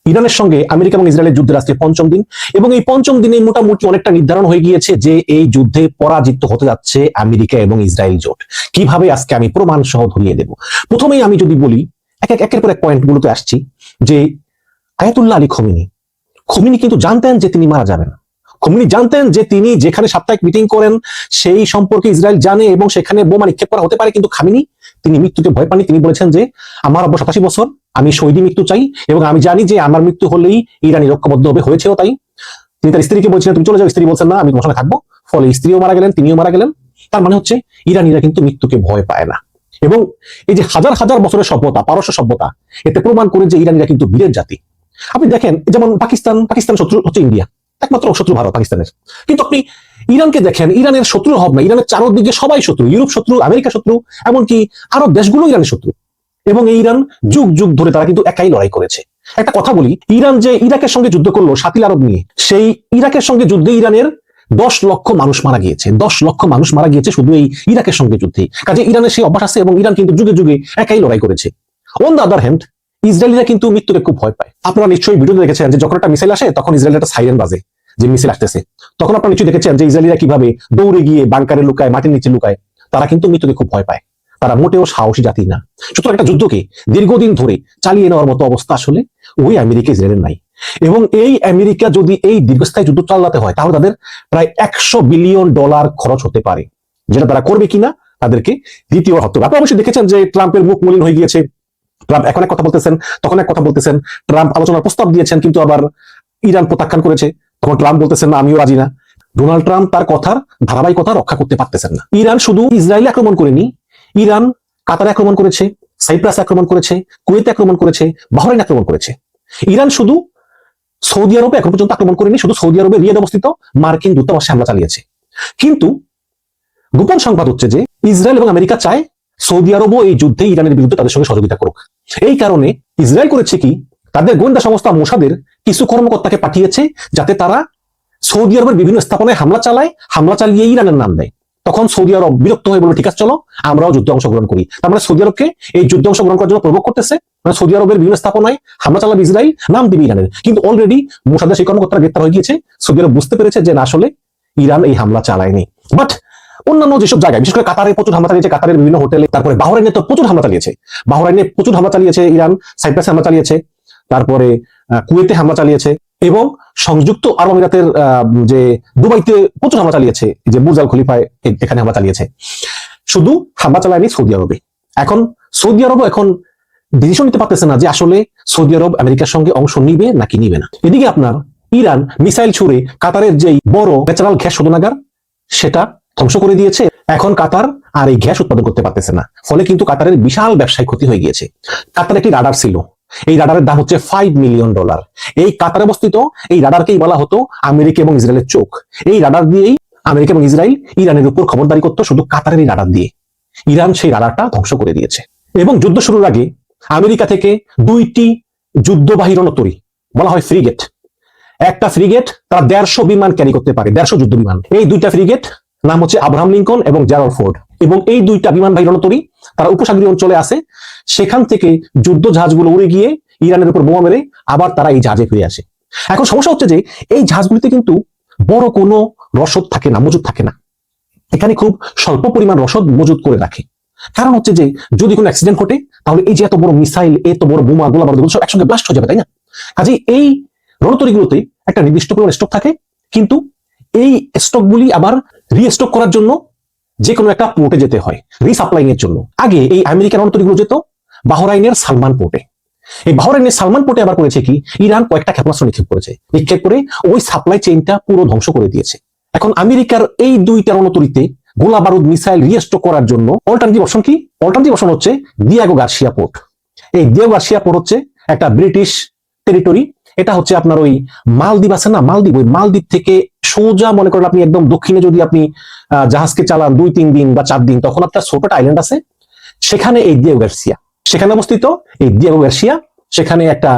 ইরানের সঙ্গে আমেরিকা এবং ইসরায়েলের যুদ্ধের আজকে পঞ্চম দিন, এবং এই পঞ্চম দিনে মোটামুটি অনেকটা নির্ধারণ হয়ে গিয়েছে যে এই যুদ্ধে পরাজিত হতে যাচ্ছে আমেরিকা এবং ইসরায়েল জোট। কিভাবে আজকে আমি প্রমাণ সহ ধরিয়ে দেব। প্রথমেই আমি যদি বলি, একের পর এক পয়েন্টগুলোতে আসছি, যে আয়াতুল্লাহ আলী খোমেনি কিন্তু জানতেন যে তিনি মারা যাবেন। খোমেনি জানতেন যে তিনি যেখানে সাপ্তাহিক মিটিং করেন সেই সম্পর্কে ইসরায়েল জানে এবং সেখানে বোমা নিক্ষেপ করা হতে পারে, কিন্তু খামেনি তিনি মৃত্যুকে ভয় পাননি। তিনি বলেছেন যে আমার 87 বছর, আমি শহীদি মৃত্যু চাই এবং আমি জানি যে আমার মৃত্যু হলেই ইরানি রক্ষাবদ্ধ হবে, হয়েছেও তাই। তিনি তার স্ত্রীকে বলছিলেন তুমি চলে যাও, স্ত্রী বলছেন না আমি তোমার সঙ্গে থাকবো, ফলে স্ত্রীও মারা গেলেন, তিনিও মারা গেলেন। তার মানে হচ্ছে ইরানিরা কিন্তু মৃত্যুকে ভয় পায় না। এবং এই যে হাজার হাজার বছরের সভ্যতা, পারস্য সভ্যতা, এতে প্রমাণ করে যে ইরানিরা কিন্তু বীরের জাতি। আপনি দেখেন যেমন পাকিস্তান শত্রু হচ্ছে ইন্ডিয়া, একমাত্র শত্রু ভারত পাকিস্তানের। কিন্তু আপনি ইরানকে দেখেন, ইরানের শত্রু হবে না, ইরানের চারদিকে সবাই শত্রু, ইউরোপ শত্রু, আমেরিকা শত্রু, এমনকি আরব দেশগুলো ইরানের শত্রু। এবং এই ইরান যুগ যুগ ধরে তারা কিন্তু একাই লড়াই করেছে। একটা কথা বলি, ইরান যে ইরাকের সঙ্গে যুদ্ধ করলো শাতিল আরব নিয়ে, সেই ইরাকের সঙ্গে যুদ্ধে ইরানের 10 লক্ষ মানুষ মারা গিয়েছে। 10 লক্ষ মানুষ মারা গিয়েছে শুধু এই ইরাকের সঙ্গে যুদ্ধে। কাজে ইরানের সেই অভ্যাস আছে এবং ইরান কিন্তু যুগে যুগে একাই লড়াই করেছে। অন দ্য আদার হ্যান্ড, ইসরায়েলিরা কিন্তু মৃত্যুকে খুব ভয় পায়। আপনারা নিশ্চয়ই ভিডিওতে দেখেছেন যে যখন একটা মিসাইল আসে তখন ইসরায়েলের একটা সাইরেন বাজে যে মিসাইল আসতেছে। তখন আপনারা নিশ্চয়ই দেখেছেন যে ইসরায়েলিরা কিভাবে দৌড়ে গিয়ে বাংকারে লুকায়, মাটির নিচে লুকায়। তারা কিন্তু মৃত্যুকে খুব ভয় পায়, তারা মোটেও সাহসী জাতি না। সুতরাং একটা যুদ্ধকে দীর্ঘদিন ধরে চালিয়ে নেওয়ার মতো অবস্থা আসলে ওই আমেরিকা ইসরায়েলের নাই। এবং এই আমেরিকা যদি এই দীর্ঘস্থায়ী যুদ্ধ চালাতে হয় তাহলে তাদের প্রায় $100 বিলিয়ন খরচ হতে পারে, যেটা তারা করবে কিনা তাদেরকে দ্বিতীয় হতে হবে। আপনি অবশ্যই দেখেছেন যে ট্রাম্পের মুখ মলিন হয়ে গিয়েছে। ট্রাম্প এখন এক কথা বলতেছেন, তখন এক কথা বলতেছেন। ট্রাম্প আলোচনার প্রস্তাব দিয়েছেন কিন্তু আবার ইরান প্রত্যাখ্যান করেছে। তখন ট্রাম্প বলতেছেন না আমিও রাজি না। ডোনাল্ড ট্রাম্প তার কথার ধারাবাহিকতা রক্ষা করতে পারতেছেন না। ইরান শুধু ইসরায়েলে আক্রমণ করেনি, ইরান কাতারে আক্রমণ করেছে, সাইপ্রাস আক্রমণ করেছে, কুয়েতে আক্রমণ করেছে, বাহরাইন আক্রমণ করেছে। ইরান শুধু সৌদি আরবে এখন পর্যন্ত আক্রমণ করেনি, শুধু সৌদি আরবে রিয়াদ অবস্থিত মার্কিন দূতাবাসে হামলা চালিয়েছে। কিন্তু গোপন সংবাদ হচ্ছে যে ইসরায়েল এবং আমেরিকা চায় সৌদি আরবও এই যুদ্ধে ইরানের বিরুদ্ধে তাদের সঙ্গে সহযোগিতা করুক। এই কারণে ইসরায়েল করেছে কি, তাদের গোয়েন্দা সংস্থা মোসাদের কিছু কর্মকর্তাকে পাঠিয়েছে যাতে তারা সৌদি আরবের বিভিন্ন স্থাপনায় হামলা চালায়, হামলা চালিয়ে ইরানের নাম দেয়। তখন সৌদি আরব বিরক্ত হয়ে বলে ঠিক আছে চলো আমরাও যুদ্ধে অংশগ্রহণ করি। তার মানে সৌদি আরবকে এই যুদ্ধে অংশগ্রহণ করার জন্য প্রভোগ করতেছে। মানে সৌদি আরবের বিভিন্ন স্থাপনায় হামলা চালাবে ইসরায়েল, নাম দিবে ইরানের। কিন্তু অলরেডি মোসাদের সেই কর্মকর্তারা গ্রেপ্তার হয়ে গিয়েছে। সৌদি আরব বুঝতে পেরেছে যে না আসলে ইরান এই হামলা চালায়নি। বাট অন্যান্য যেসব জায়গায়, বিশেষ করে কাতারে প্রচুর হামলা চালিয়েছে, কাতারের বিভিন্ন হোটেলে, তারপরে বাহরাইনে তো প্রচুর হামলা চালিয়েছে, বাহরাইনে প্রচুর হামলা চালিয়েছে ইরান, সাইপ্রাসে হামলা চালিয়েছে, তারপরে কুয়েতে হামলা চালিয়েছে, এবং সংযুক্ত আরব আমিরাতের যে দুবাইতে প্রচুর হামলা চালিয়েছে, যে বুর্জ আল খলিফায় এখানে হামলা চালিয়েছে। শুধু হামলা চালায়নি সৌদি আরবে। এখন সৌদি আরবও এখন ডিসিশন নিতে পারতেছে না যে আসলে সৌদি আরব আমেরিকার সঙ্গে অংশ নিবে নাকি নিবে না। এদিকে আপনার ইরান মিসাইল ছুড়ে কাতারের যেই বড় ন্যাচারাল গ্যাস শোধনাগার সেটা ধ্বংস করে দিয়েছে। এখন কাতার আর এই গ্যাস উৎপাদন করতে পারতেছে না, ফলে কিন্তু কাতারের বিশাল ব্যবসায় ক্ষতি হয়ে গিয়েছে। কাতার একটি রাডার ছিল, এই রাডারের দাম হচ্ছে $5 মিলিয়ন। এই কাতারে অবস্থিত এই রাডারকেই বলা হতো আমেরিকা এবং ইসরায়েলের চোখ। এই রাডার দিয়েই আমেরিকা এবং ইসরায়েল ইরানের উপর খবরদারি করতো, শুধু কাতারের এই রাডার দিয়ে। ইরান সেই রাডারটা ধ্বংস করে দিয়েছে। এবং যুদ্ধ শুরুর আগে আমেরিকা থেকে 2টি যুদ্ধবাহী রণতরী, বলা হয় ফ্রিগেট, একটা ফ্রিগেট তারা 150 বিমান ক্যারি করতে পারে, 150 যুদ্ধ বিমান। এই 2টা ফ্রিগেট নাম হচ্ছে আব্রাহাম লিঙ্কন এবং জেরাল্ড ফোর্ড। এবং এই 2টা বিমানবাহী রণতরী তারা উপসাগরীয় অঞ্চলে আসে, সেখান থেকে যুদ্ধ জাহাজগুলো উড়ে গিয়ে ইরানের উপর বোমা মেরে আবার তারা এই জাহাজে ফিরে আসে। এখন সমস্যা হচ্ছে যে এই জাহাজগুলিতে কিন্তু বড় কোনো রসদ থাকে না, মজুদ থাকে না। এখানে খুব স্বল্প পরিমাণ রসদ মজুদ করে রাখে। কারণ হচ্ছে যে যদি কোনো অ্যাক্সিডেন্ট ঘটে তাহলে এই যে এত বড় মিসাইল, এত বড় বোমা, গোলা বারুদ সব একসঙ্গে ব্লাস্ট হয়ে যাবে, তাই না? কাজে এই রণতরীগুলোতে একটা নির্দিষ্ট পরিমাণ স্টক থাকে, কিন্তু এই স্টকগুলি আবার রিস্টক করার জন্য যে কোনো একটা পোর্টে যেতে হয় রিসাপ্লাইং এর জন্য। আগে এই আমেরিকান রণতরীগুলো যেত বাহরাইনের সালমান পোর্টে। এই বাহরাইনের সালমান পোর্টে আবার করেছে কি, ইরান কয়েকটা ক্ষেপণাস্ত্র নিক্ষেপ করেছে, নিক্ষেপ করে ওই সাপ্লাই চেইনটা পুরো ধ্বংস করে দিয়েছে। এখন আমেরিকার এই 2টা রণতরীতে গোলা বারুদ মিসাইল রিস্টক করার জন্য অল্টারনেটিভ অপশন কি? অল্টারনেটিভ অপশন হচ্ছে দিয়াগো গার্সিয়া পোর্ট। এই দিয়াগো গার্সিয়া পোর্ট হচ্ছে একটা ব্রিটিশ টেরিটরি। এটা হচ্ছে আপনার ওই মালদ্বীপ আছে না, মালদ্বীপ, ওই মালদ্বীপ থেকে সোজা মনে করেন আপনি একদম দক্ষিণে যদি আপনি জাহাজকে চালান 2-3 দিন বা 4 দিন, তখন আপনার ছোট আইল্যান্ড আছে, সেখানে এই দিয়াগো গার্সিয়া সেখানে অবস্থিত। এই দিয়াগো গার্সিয়া সেখানে একটা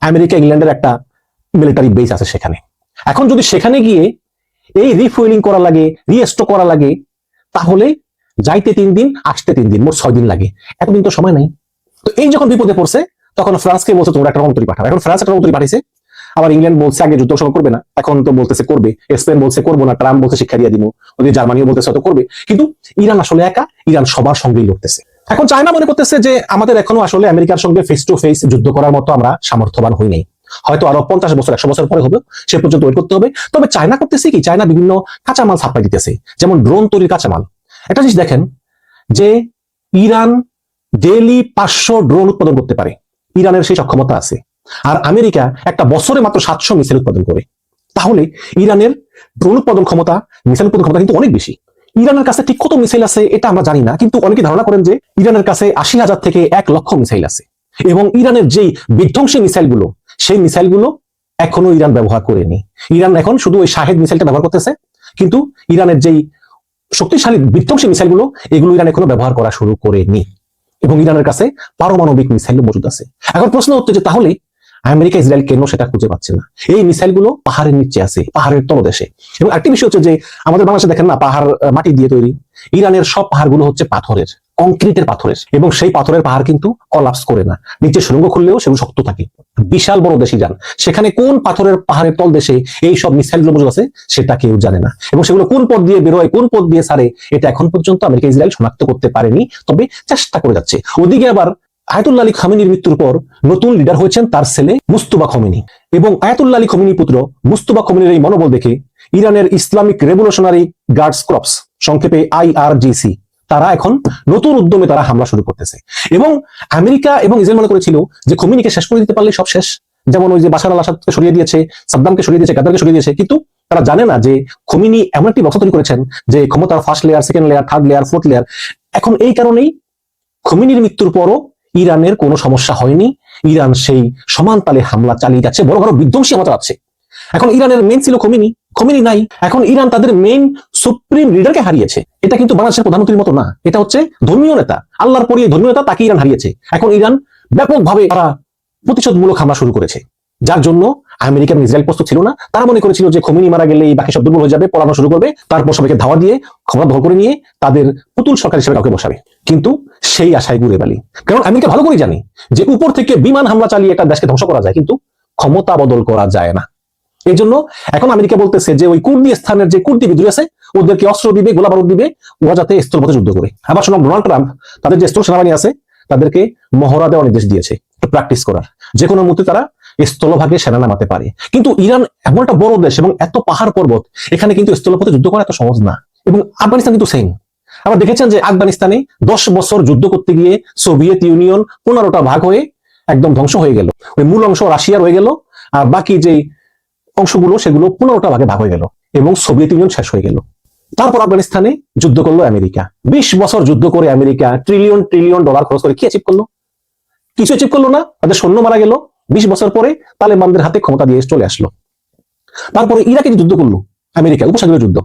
আমেরিকা ইংল্যান্ডের একটা মিলিটারি বেস আছে সেখানে। এখন যদি সেখানে গিয়ে এই রিফুয়েলিং করা লাগে, রিস্টক করা লাগে, তাহলে যাইতে 3 দিন, আসতে 3 দিন, মোট 6 দিন লাগে। এতদিন তো সময় নাই। তো এই যখন বিপদে পড়ছে তখন ফ্রান্সকে বলছে তোমরা একটা রণতরী পাঠাও। এখন ফ্রান্স একটা রণতরী পাঠিয়েছে, আবার ইংল্যান্ড বলছে আগে যুদ্ধ শুরু করবে না, এখন তো বলতেছে করবে। স্পেন বলছে করবো না, ট্রাম্প বলছে শিক্ষা দিয়ে দিব, ওদিকে জার্মানিও বলতেছে হয়তো করবে। কিন্তু ইরান আসলে একা, ইরান সবার সঙ্গেই লড়তেছে। এখন চায়না মনে করতেছে যে আমাদের এখনো আসলে আমেরিকার সঙ্গে ফেস টু ফেস যুদ্ধ করার মতো আমরা সামর্থ্যবান হই নাই, হয়তো আরো 50 বছর 100 বছর পরে হবে, সে পর্যন্ত ওয়েট করতে হবে। তবে চায়না করতেছে কি, চায়না বিভিন্ন কাঁচামাল সাপ্লাই দিতেছে, যেমন ড্রোন তৈরির কাঁচামাল। একটা জিনিস দেখেন যে ইরান ডেইলি 500 ড্রোন উৎপাদন করতে পারে, ইরানের সেই সক্ষমতা আছে। আর আমেরিকা একটা বছরে মাত্র 700 মিসাইল উৎপাদন করে। তাহলে ইরানের ড্রোন উৎপাদন ক্ষমতা, মিসাইল উৎপাদন ক্ষমতা কিন্তু অনেক বেশি। ইরানের কাছে ঠিক কত মিসাইল আছে এটা আমরা জানি না, কিন্তু অনেকে ধারণা করেন যে ইরানের কাছে 80,000 থেকে 1 লক্ষ মিসাইল আছে। এবং ইরানের যেই বিধ্বংসী মিসাইলগুলো, সেই মিসাইলগুলো এখনো ইরান ব্যবহার করেনি। ইরান এখন শুধু ওই শাহেদ মিসাইলটা ব্যবহার করতেছে, কিন্তু ইরানের যেই শক্তিশালী বিধ্বংসী মিসাইলগুলো, এগুলো ইরান এখনো ব্যবহার করা শুরু করেনি। এবং ইরানের কাছে পারমাণবিক মিসাইলও মজুদ আছে। এখন প্রশ্ন হচ্ছে যে তাহলে আমেরিকা ইসরায়েল কেন সেটা খুঁজে পাচ্ছে না? এই মিসাইলগুলো পাহাড়ের নিচে আছে, পাহাড়ের তলদেশে। এবং আরেকটি বিষয় হচ্ছে যে আমাদের বাংলাদেশে দেখেন না, পাহাড় মাটি দিয়ে তৈরি, ইরানের সব পাহাড়গুলো হচ্ছে পাথরের, কংক্রিটের পাথরের। এবং সেই পাথরের পাহাড় কিন্তু কলাপস করে না, নিচে সুড়ঙ্গ খুললেও সেগুলো শক্ত থাকে। বিশাল বড় দেশই যান, সেখানে কোন পাথরের পাহাড়ের তল দেশে এই সব মিসাইলগুলো মজুদ আছে সেটা কেউ জানে না। এবং সেগুলো কোন পথ দিয়ে বেরোয়, কোন পথ দিয়ে ছাড়ে, এটা এখন পর্যন্ত আমেরিকা ইসরায়েল শনাক্ত করতে পারেনি, তবে চেষ্টা করে যাচ্ছে। ওদিকে আবার আয়াতুল্লাহ আলী খামেনির মৃত্যুর পর নতুন লিডার হয়েছেন তার ছেলে মুস্তফা খমেনি। এবং আয়াতুল্লাহ আলী খমেনির পুত্র মুস্তফা খমেনির এই মনোবল দেখে ইরানের ইসলামিক রেভলিউশনারি গার্ডস ক্রপস, সংক্ষেপে IRGC, তারা এখন নতুন উদ্যমে তারা হামলা শুরু করতেছে। এবং আমেরিকা এবং ইসরায়েল মনে করেছিল যে খমেনিকে শেষ করে দিতে পারলে সব শেষ, যেমন ওই যে বাশার আল আসাদকে সরিয়ে দিয়েছে, সাদ্দামকে সরিয়ে দিয়েছে, গাদ্দারকে সরিয়ে দিয়েছে। কিন্তু তারা জানে না যে খমেনি এমন একটি বক্স তৈরি করেছেন যে ক্ষমতার first layer, second layer, third layer, fourth layer. এখন এই কারণেই খমেনির মৃত্যুর পরও ইরানের কোনো সমস্যা হয়নি, ইরান সেই সমান তালে হামলা চালিয়ে যাচ্ছে, বড় বড় বিধ্বংসী হামলা চালাচ্ছে। এখন ইরানের মেইন ছিল খমেনি, খমেনি নাই। এখন ইরান তাদের মেইন সুপ্রিম লিডারকে হারিয়েছে। এটা কিন্তু বাংলাদেশের প্রধানমন্ত্রীর মতো না, এটা হচ্ছে ধর্মীয় নেতা, আল্লাহর পরে ধর্মীয় নেতা, তাকে ইরান হারিয়েছে। এখন ইরান ব্যাপকভাবে তারা প্রতিশোধমূলক হামলা শুরু করেছে, যার জন্য আমেরিকা এবং ইসরায়েল প্রস্তুত ছিল না। তারা মনে করেছিল যে খমেনি মারা গেলে বাকি সব দুর্বল হয়ে যাবে, পড়ানো শুরু করবে, তারপর সবাইকে ধাওয়া দিয়ে ক্ষমতা দখল করে নিয়ে তাদের পুতুল সরকার হিসেবে কাউকে বসাবে। কিন্তু সেই আশায় ঘুরে বালি, কারণ আমেরিকা ভালো করে জানে যে উপর থেকে বিমান হামলা চালিয়ে একটা দেশকে ধ্বংস করা যায়, কিন্তু ক্ষমতা বদল করা যায় না। এই জন্য এখন আমেরিকা বলতেছে যে ওই কুর্দি স্থানের যে কুর্দি বিদ্রোহী আছে ওদেরকে অস্ত্র দিবে, গোলা বারুদ দিবে, ওরা যাতে স্থলপথে যুদ্ধ করে। আবার শোনাম, ডোনাল্ড ট্রাম্প তাদের যে স্থল সেনাবাহিনী আছে তাদেরকে মহড়া দেওয়ার নির্দেশ দিয়েছে, প্র্যাকটিস করার, যে কোনো মুহূর্তে তারা স্থলভাগে সেনা নামাতে পারে। কিন্তু ইরান এমন একটা বড় দেশ এবং এত পাহাড় পর্বত, এখানে কিন্তু স্থলপথে যুদ্ধ করা এত সহজ না। এবং আফগানিস্তান কিন্তু সেম। আবার দেখেছেন যে আফগানিস্তানে 10 বছর যুদ্ধ করতে গিয়ে সোভিয়েত ইউনিয়ন 15টা ভাগ হয়ে একদম ধ্বংস হয়ে গেল। ওই মূল অংশ রাশিয়া রয়ে গেল, আর বাকি যে অংশগুলো সেগুলো 15টা ভাগে ভাগ হয়ে গেল এবং সোভিয়েত ইউনিয়ন শেষ হয়ে গেল। তারপর আফগানিস্তানে যুদ্ধ করলো আমেরিকা। 20 বছর যুদ্ধ করে আমেরিকা ট্রিলিয়ন ট্রিলিয়ন ডলার খরচ করে কি অ্যাচিভ করলো? কিছু অ্যাচিভ করলো না, তাদের সৈন্য মারা গেল। 20 বছর পরে তালেবানদের হাতে ক্ষমতা দিয়ে চলে আসলো। তারপরে ইরাকে যুদ্ধ করলো আমেরিকা, উপসাগরীয় যুদ্ধ,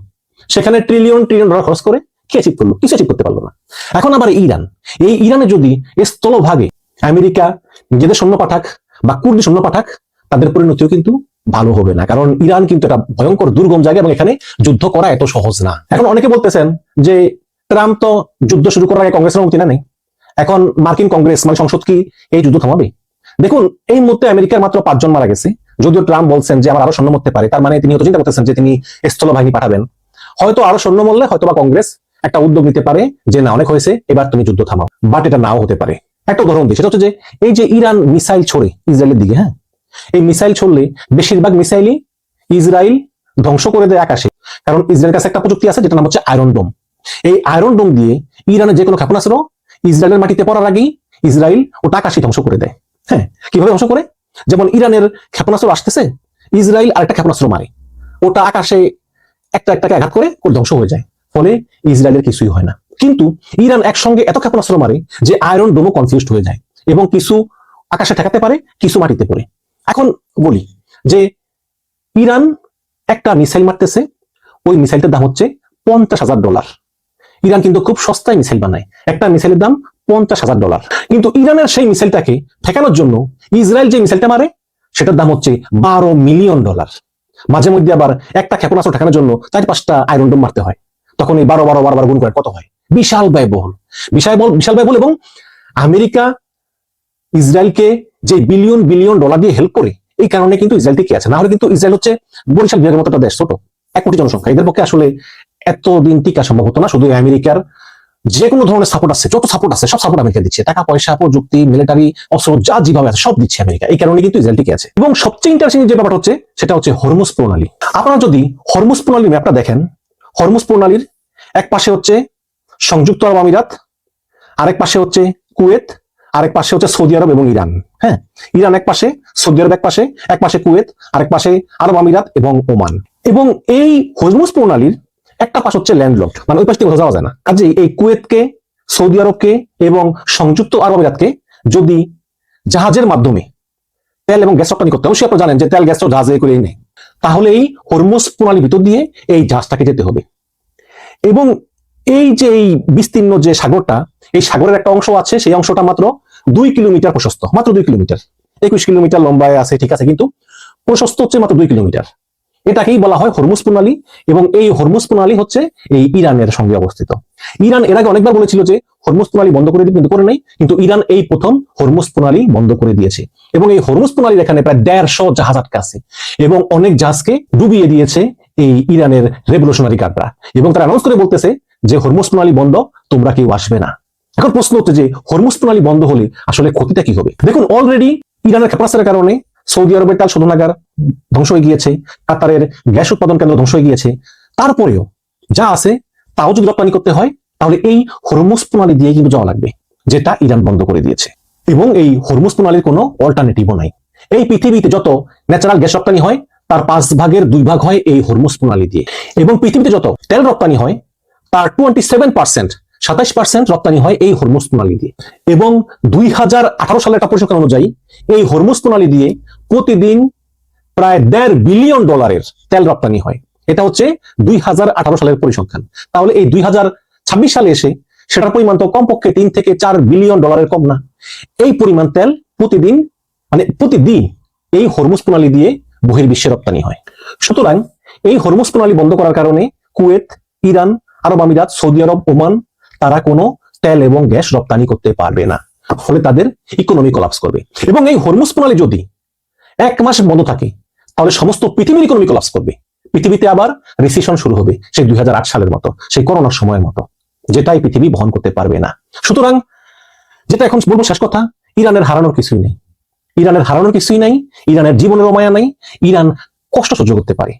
সেখানে ট্রিলিয়ন ট্রিলিয়ন ডলার খরচ করে কি অ্যাচিভ করলো? কিছু অ্যাচিভ করতে পারলো না। এখন আবার ইরান, এই ইরানে যদি স্থলভাগে আমেরিকা নিজেদের সৈন্য পাঠাক বা কুর্দি সৈন্য পাঠাক, তাদের পরিণতিও কিন্তু ভালো হবে না, কারণ ইরান কিন্তু একটা ভয়ঙ্কর দুর্গম জায়গা এবং এখানে যুদ্ধ করা এত সহজ না। এখন অনেকে বলতেছেন যে ট্রাম্প তো যুদ্ধ শুরু করার আগে কংগ্রেসের অনুমতি নেই, এখন মার্কিন কংগ্রেস মানে সংসদ কি এই যুদ্ধ থামাবে? দেখুন, এই মুহূর্তে আমেরিকার মাত্র 5 জন মারা গেছে, যদিও ট্রাম্প বলছেন যে আমার আরো সৈন্য মরতে পারে, তার মানে তিনি হয়তো চিন্তা করতেছেন যে তিনি স্থল বাহিনী পাঠাবেন। হয়তো আরো সৈন্য মরলে হয়তো বা কংগ্রেস একটা উদ্যোগ নিতে পারে যে না, অনেক হয়েছে, এবার তুমি যুদ্ধ থামাও। বাট এটা নাও হতে পারে। একটা উদাহরণ দিই, সেটা হচ্ছে যে এই যে ইরান মিসাইল ছোড়ে ইসরায়েলের দিকে, হ্যাঁ, এই মিসাইল ছড়লে বেশিরভাগ মিসাইলই ইসরায়েল ধ্বংস করে দেয় আকাশে। কারণ ইসরায়েলের কাছে একটা প্রযুক্তি আছে যেটা নাম হচ্ছে আয়রন ডোম। এই আয়রন ডোম দিয়ে ইরানের যে কোনো ক্ষেপণাস্ত্র ইসরায়েলের মাটিতে পড়ার আগেই ইসরায়েল ওটা আকাশে ধ্বংস করে দেয়। হ্যাঁ, কিভাবে ধ্বংস করে? যেমন ইরানের ক্ষেপণাস্ত্র আসতেছে, ইসরায়েল আরেকটা ক্ষেপণাস্ত্র মারে, ওটা আকাশে একটা একটাকে আঘাত করে ধ্বংস হয়ে যায়, ফলে ইসরায়েলের কিছুই হয় না। কিন্তু ইরান একসঙ্গে এত ক্ষেপণাস্ত্র মারে যে আয়রন ডোমও কনফিউজড হয়ে যায় এবং কিছু আকাশে ঠেকাতে পারে, কিছু মাটিতে পড়ে। এখন বলি যে ইরান একটা মিসাইল মারতেছে, ওই মিসাইলটার দাম হচ্ছে $50,000। ইরান কিন্তু খুব সস্তায় মিসাইল বানায়, একটা মিসাইলের দাম $50,000। কিন্তু ইরানের সেই মিসাইলটাকে ঠেকানোর জন্য ইসরায়েল যে মিসাইলটা মারে সেটার দাম হচ্ছে $12 মিলিয়ন। মাঝে মধ্যে আবার একটা ক্ষেপণাস্ত্র ঠেকানোর জন্য 4-5টা আয়রন ডোম মারতে হয়, তখন এই 12 গুণ করে কত হয়? বিশাল ব্যয়বহুল, বিশাল ব্যয়বহুল। এবং আমেরিকা ইসরায়েলকে যে বিলিয়ন বিলিয়ন ডলার দিয়ে হেল্প করে, এই কারণে কিন্তু ইসরায়েল টিকে আছে। না হলে কিন্তু ইসরায়েল হচ্ছে বরিশাল বিভাগের মতো একটা দেশ, ছোট 1 কোটি জনসংখ্যা, এদের পক্ষে আসলে এতদিন টিকা সম্ভব হতো না। শুধু আমেরিকার যে কোনো ধরনের সাপোর্ট আছে, যত সাপোর্ট আছে সব সাপোর্ট আমেরিকা দিচ্ছে, টাকা পয়সা, প্রযুক্তি, মিলিটারি অস্ত্র যা যেভাবে আছে সব দিচ্ছে আমেরিকা। এই কারণে কিন্তু ইসরায়েল টিকে আছে। এবং সবচেয়ে ইন্টারেস্টিং যে ব্যাপারটা হচ্ছে সেটা হচ্ছে হরমুজ প্রণালী। আপনারা যদি হরমুজ প্রণালীর ম্যাপটা দেখেন, হরমুজ প্রণালীর এক পাশে হচ্ছে সংযুক্ত আরব আমিরাত, আরেক পাশে হচ্ছে কুয়েত, আরেক পাশে হচ্ছে সৌদি আরব এবং ইরান। হ্যাঁ, ইরান এক পাশে, সৌদি আরব এক পাশে কুয়েত, আরেক পাশে আরব আমিরাত এবং ওমান। এবং এই হরমুজ প্রণালীর একটা পাশ হচ্ছে ল্যান্ডলকড, মানে ওই পাশ থেকে যাওয়া যায় না। কাজে এই কুয়েতকে, সৌদি আরবকে এবং সংযুক্ত আরব আমিরাতকে যদি জাহাজের মাধ্যমে তেল এবং গ্যাস রপ্তানি করতে, অবশ্যই আপনারা জানেন যে তেল গ্যাস তো জাহাজে করেই নেই, তাহলে এই হরমুজ প্রণালীর ভিতর দিয়ে এই জাহাজটাকে যেতে হবে। এবং এই যে এই বিস্তীর্ণ যে সাগরটা, এই সাগরের একটা অংশ আছে, সেই অংশটা মাত্র 2 কিলোমিটার প্রশস্ত, মাত্র 2 কিলোমিটার, 21 কিলোমিটার লম্বায় আছে, ঠিক আছে, কিন্তু প্রশস্ত হচ্ছে মাত্র 2 কিলোমিটার। এটাকেই বলা হয় হরমুজ প্রণালী। এবং এই হরমুজ প্রণালী হচ্ছে এই ইরানের সঙ্গে অবস্থিত। ইরান এর আগে অনেকবার বলেছিল যে হরমুজ প্রণালী বন্ধ করে দিবে, কিন্তু করে নাই। কিন্তু ইরান এই প্রথম হরমুজ প্রণালী বন্ধ করে দিয়েছে। এবং এই হরমুজ প্রণালীর এখানে প্রায় 150 জাহাজ আটকা আছে এবং অনেক জাহাজকে ডুবিয়ে দিয়েছে এই ইরানের রেভলিউশনারি গার্ডরা। এবং তারা অ্যানাউন্স করে বলতেছে যে হরমুজ প্রণালী বন্ধ, তোমরা কেউ আসবে না। এখন প্রশ্ন হচ্ছে যে হরমুজ প্রণালী বন্ধ হলে আসলে ক্ষতিটা কি হবে? দেখুন, অলরেডি ইরানের ক্ষেপণাস্ত্রের কারণে সৌদি আরবের তেল শোধনাগার ধ্বংস হয়ে গিয়েছে, কাতারের গ্যাস উৎপাদন কেন্দ্র ধ্বংস হয়ে গিয়েছে। তারপরেও যা আছে তাও যদি রপ্তানি করতে হয়, তাহলে এই হরমুজ প্রণালী দিয়ে কিন্তু যাওয়া লাগবে, যেটা ইরান বন্ধ করে দিয়েছে। এবং এই হরমুজ প্রণালীর কোনো অল্টারনেটিভও নাই। এই পৃথিবীতে যত ন্যাচারাল গ্যাস রপ্তানি হয় তার 5 ভাগের 2 ভাগ হয় এই হরমুজ প্রণালী দিয়ে। এবং পৃথিবীতে যত তেল রপ্তানি হয় তার 27% রপ্তানি হয় এই হরমুজ প্রণালী দিয়ে। এবং 2018 সালের একটা পরিসংখ্যান অনুযায়ী এই হরমুজ প্রণালী দিয়ে প্রতিদিন প্রায় $1.5 বিলিয়ন তেল রপ্তানি হয়। এটা হচ্ছে 2018 সালের পরিসংখ্যান। তাহলে এই 2026 সালে এসে সেটার পরিমাণ তো কমপক্ষে 3 থেকে 4 বিলিয়ন ডলারের কম না। এই পরিমাণ তেল প্রতিদিন, মানে প্রতিদিন এই হরমুজ প্রণালী দিয়ে বহির্বিশ্বে রপ্তানি হয়। সুতরাং এই হরমুজ প্রণালী বন্ধ করার কারণে কুয়েত, ইরান, আরব আমিরাত, সৌদি আরব, ওমান তারা কোনো তেল এবং গ্যাস রপ্তানি করতে পারবে না। ফলে তাদের ইকোনমি কোলাপস করবে। এবং এই হরমুজ প্রণালী যদি 1 মাস বন্ধ থাকে তাহলে সমস্ত পৃথিবীর ইকোনমি কোলাপস করবে। পৃথিবীতে আবার রিসেশন শুরু হবে, সেই 2008 সালের মতো, সেই করোনার সময়ের মতো, যেটাই পৃথিবী বহন করতে পারবে না। সুতরাং যেটা এখন বলবো শেষ কথা, ইরানের হারানোর কিছুই নেই। ইরানের হারানোর কিছুই নাই, ইরানের জীবনের মায়া নাই। ইরান কষ্ট সহ্য করতে পারে।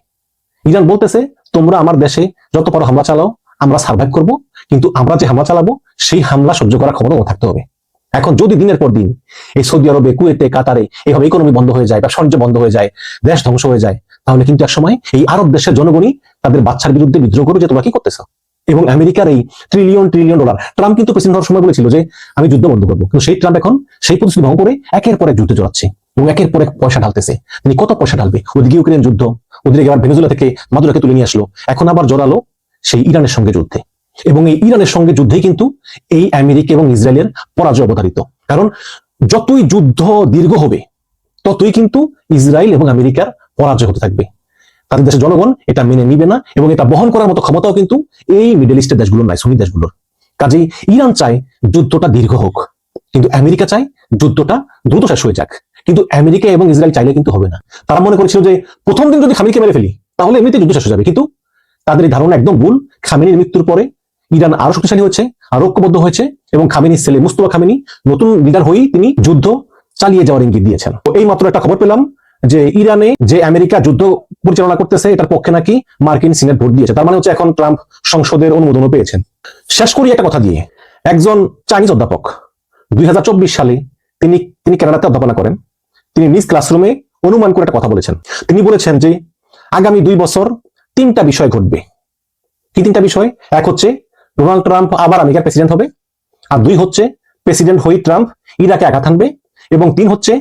ইরান বলতেছে, তোমরা আমার দেশে যত পারো হামলা চালাও, আমরা সার্ভাইভ করব, কিন্তু আমরা যে হামলা চালাবো সেই হামলা সহ্য করার ক্ষমতা থাকতে হবে। এখন যদি দিনের পর দিন এই সৌদি আরবে, কুয়েতে, কাতারে এইভাবে ইকোনমি বন্ধ হয়ে যায়, ব্যবসা বাণিজ্য বন্ধ হয়ে যায়, দেশ ধ্বংস হয়ে যায়, তাহলে কিন্তু এক সময় এই আরব দেশের জনগণই তাদের বাচ্চার বিরুদ্ধে বিদ্রোহ করবে যে তোমরা কি করতেছ। এবং আমেরিকার এই ট্রিলিয়ন ট্রিলিয়ন ডলার, ট্রাম্প কিন্তু প্রেসিডেন্ট হওয়ার সময় বলেছিল যে আমি যুদ্ধ বন্ধ করবো, কিন্তু সেই ট্রাম্প এখন সেই প্রতিশ্রুতি ভঙ্গ করে একের পর এক যুদ্ধে জড়াচ্ছে এবং একের পর এক পয়সা ঢালতেছে। তিনি কত পয়সা ঢালবে? ওদিকে ইউক্রেন যুদ্ধ, ওদিকে আবার ভেনেজুয়েলা থেকে মাদুরাকে তুলে নিয়ে আসলো, এখন আবার জড়ালো সেই ইরানের সঙ্গে যুদ্ধে। এবং এই ইরানের সঙ্গে যুদ্ধেই কিন্তু এই আমেরিকা এবং ইসরায়েলের পরাজয় অবধারিত। কারণ যতই যুদ্ধ দীর্ঘ হবে ততই কিন্তু ইসরায়েল এবং আমেরিকার পরাজয় হতে থাকবে। তাদের দেশের জনগণ এটা মেনে নিবে না এবং এটা বহন করার মতো ক্ষমতাও কিন্তু এই মিডল ইস্টের দেশগুলোর নাই, সুন্নি দেশগুলোর। কাজেই ইরান চায় যুদ্ধটা দীর্ঘ হোক, কিন্তু আমেরিকা চায় যুদ্ধটা দ্রুত শেষ হয়ে যাক। কিন্তু আমেরিকা এবং ইসরায়েল চাইলে কিন্তু হবে না। তারা মনে করেছিল যে প্রথম দিন যদি খামেনিকে মেরে ফেলি তাহলে এমনিতে যুদ্ধ শেষ হয়ে যাবে, কিন্তু তাদের এই ধারণা একদম ভুল। খামেনির মৃত্যুর পরে ইরান আরো শক্তিশালী হয়েছে, আরো ঐক্যবদ্ধ হয়েছে এবং খামেনির ছেলে মুস্তফা খামেনি নতুন লিডার হয়েই তিনি যুদ্ধ চালিয়ে যাওয়ার ইঙ্গিত দিয়েছেন। এই মাত্র একটা খবর পেলাম যে ইরানে যে আমেরিকা যুদ্ধ পরিচালনা করতেছে এটার পক্ষে নাকি মার্কিন সিনেট ভোট দিয়েছে। তার মানে হচ্ছে এখন ট্রাম্প সংসদের অনুমোদনও পেয়েছেন। শেষ করি একটা কথা দিয়ে। একজন চাইনিজ অধ্যাপক 2024 সালে তিনি কানাডাতে অধ্যাপনা করেন। তিনি নিজ ক্লাসরুমে অনুমান করে একটা কথা বলেছেন। তিনি বলেছেন যে আগামী 2 বছর 3টা বিষয় ঘটবে। কি 3টা বিষয়? এক হচ্ছে ডোনাল্ড ট্রাম্প আবার আমেরিকার প্রেসিডেন্ট হবে, আর 2 হচ্ছে প্রেসিডেন্ট হয়ে ট্রাম্প ইরাকে আঘাত হানবে, এবং 3 হচ্ছে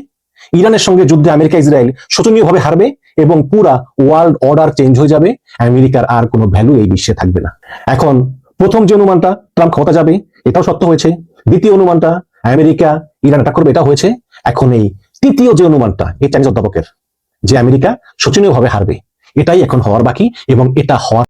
ইরানের সঙ্গে যুদ্ধে আমেরিকা ইসরায়েল শোচনীয়ভাবে হারবে এবং পুরা ওয়ার্ল্ড অর্ডার চেঞ্জ হয়ে যাবে। আমেরিকার আর কোনো ভ্যালু এই বিশ্বে থাকবে না। এখন প্রথম যে অনুমানটা ট্রাম্প ক্ষমতা যাবে এটাও সত্য হয়েছে। দ্বিতীয় অনুমানটা আমেরিকা ইরান অ্যাটাক করবে এটাও হয়েছে। এখন এই তৃতীয় যে অনুমানটা এই চাইনিজ অধ্যাপকের, যে আমেরিকা শোচনীয়ভাবে হারবে, এটাই এখন হওয়ার বাকি এবং এটা হওয়ার